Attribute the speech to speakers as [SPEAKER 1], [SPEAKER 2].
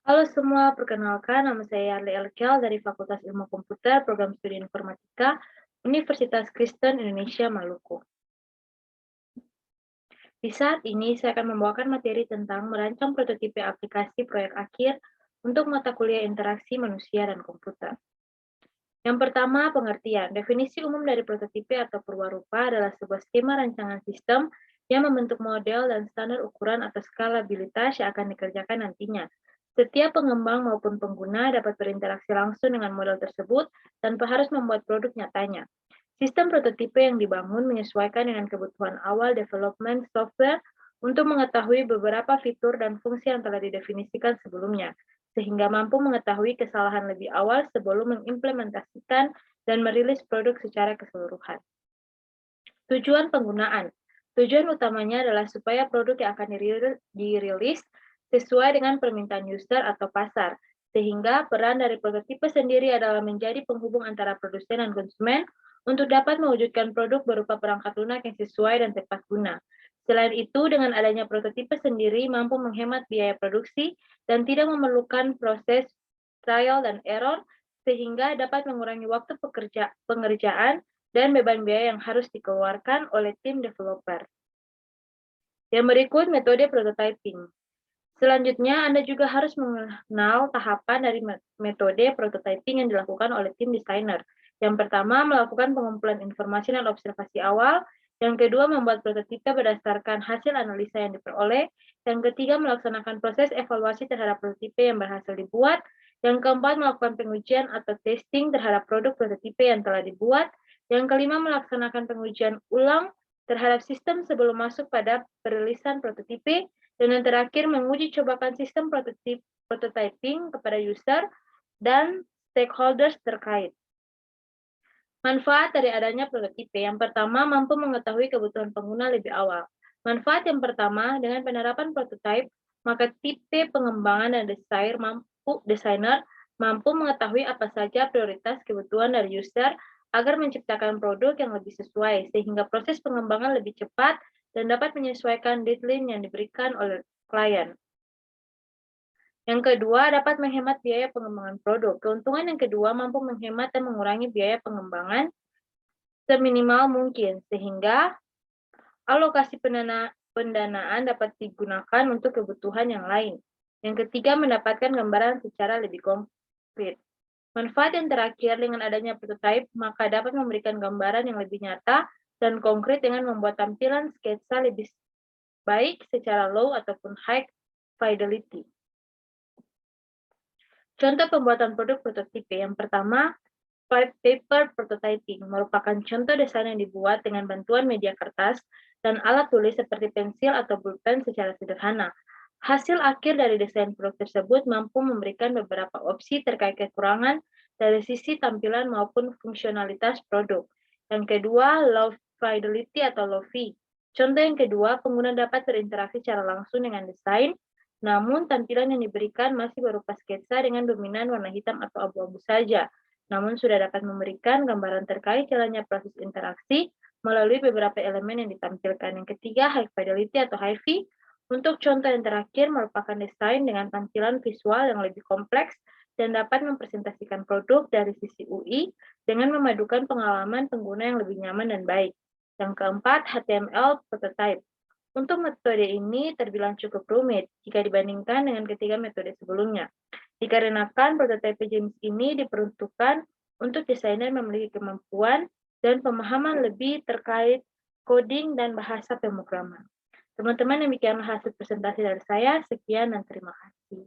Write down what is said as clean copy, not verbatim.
[SPEAKER 1] Halo semua, perkenalkan nama saya Yarli Elkel dari Fakultas Ilmu Komputer, Program Studi Informatika, Universitas Kristen Indonesia Maluku. Di saat ini, saya akan membawakan materi tentang merancang prototipe aplikasi proyek akhir untuk mata kuliah interaksi manusia dan komputer. Yang pertama, pengertian. Definisi umum dari prototipe atau perwarupa adalah sebuah skema rancangan sistem yang membentuk model dan standar ukuran atau skalabilitas yang akan dikerjakan nantinya. Setiap pengembang maupun pengguna dapat berinteraksi langsung dengan model tersebut tanpa harus membuat produk nyatanya. Sistem prototipe yang dibangun menyesuaikan dengan kebutuhan awal development software untuk mengetahui beberapa fitur dan fungsi yang telah didefinisikan sebelumnya, sehingga mampu mengetahui kesalahan lebih awal sebelum mengimplementasikan dan merilis produk secara keseluruhan. Tujuan penggunaan. Tujuan utamanya adalah supaya produk yang akan dirilis sesuai dengan permintaan user atau pasar, sehingga peran dari prototipe sendiri adalah menjadi penghubung antara produsen dan konsumen untuk dapat mewujudkan produk berupa perangkat lunak yang sesuai dan tepat guna. Selain itu, dengan adanya prototipe sendiri mampu menghemat biaya produksi dan tidak memerlukan proses trial dan error, sehingga dapat mengurangi waktu pengerjaan dan beban biaya yang harus dikeluarkan oleh tim developer. Yang berikut metode prototyping. Selanjutnya, Anda juga harus mengenal tahapan dari metode prototyping yang dilakukan oleh tim desainer. Yang pertama, melakukan pengumpulan informasi dan observasi awal. Yang kedua, membuat prototipe berdasarkan hasil analisa yang diperoleh. Yang ketiga, melaksanakan proses evaluasi terhadap prototipe yang berhasil dibuat. Yang keempat, melakukan pengujian atau testing terhadap produk prototipe yang telah dibuat. Yang kelima, melaksanakan pengujian ulang terhadap sistem sebelum masuk pada perilisan prototipe. Dan yang terakhir, menguji cobakan sistem prototyping kepada user dan stakeholders terkait. Manfaat dari adanya prototipe. Yang pertama, mampu mengetahui kebutuhan pengguna lebih awal. Manfaat yang pertama, dengan penerapan prototype, maka tipe pengembangan dan desainer mampu mengetahui apa saja prioritas kebutuhan dari user agar menciptakan produk yang lebih sesuai, sehingga proses pengembangan lebih cepat dan dapat menyesuaikan deadline yang diberikan oleh klien. Yang kedua, dapat menghemat biaya pengembangan produk. Keuntungan yang kedua, mampu menghemat dan mengurangi biaya pengembangan seminimal mungkin, sehingga alokasi pendanaan dapat digunakan untuk kebutuhan yang lain. Yang ketiga, mendapatkan gambaran secara lebih konkret. Manfaat yang terakhir, dengan adanya prototype, maka dapat memberikan gambaran yang lebih nyata dan konkret dengan membuat tampilan sketsa lebih baik secara low ataupun high fidelity. Contoh pembuatan produk prototipe. Yang pertama, paper prototyping merupakan contoh desain yang dibuat dengan bantuan media kertas dan alat tulis seperti pensil atau pulpen secara sederhana. Hasil akhir dari desain produk tersebut mampu memberikan beberapa opsi terkait kekurangan dari sisi tampilan maupun fungsionalitas produk. Yang kedua, low fidelity atau low fi. Contoh yang kedua, pengguna dapat berinteraksi secara langsung dengan desain, namun tampilan yang diberikan masih berupa sketsa dengan dominan warna hitam atau abu-abu saja. Namun sudah dapat memberikan gambaran terkait jalannya proses interaksi melalui beberapa elemen yang ditampilkan. Yang ketiga, high fidelity atau HiFi. Untuk contoh yang terakhir merupakan desain dengan tampilan visual yang lebih kompleks dan dapat mempresentasikan produk dari sisi UI dengan memadukan pengalaman pengguna yang lebih nyaman dan baik. Yang keempat, HTML prototype. Untuk metode ini terbilang cukup rumit jika dibandingkan dengan ketiga metode sebelumnya. Dikarenakan prototipe jenis ini diperuntukkan untuk desainer memiliki kemampuan dan pemahaman lebih terkait coding dan bahasa pemrograman. Teman-teman, demikianlah hasil presentasi dari saya. Sekian dan terima kasih.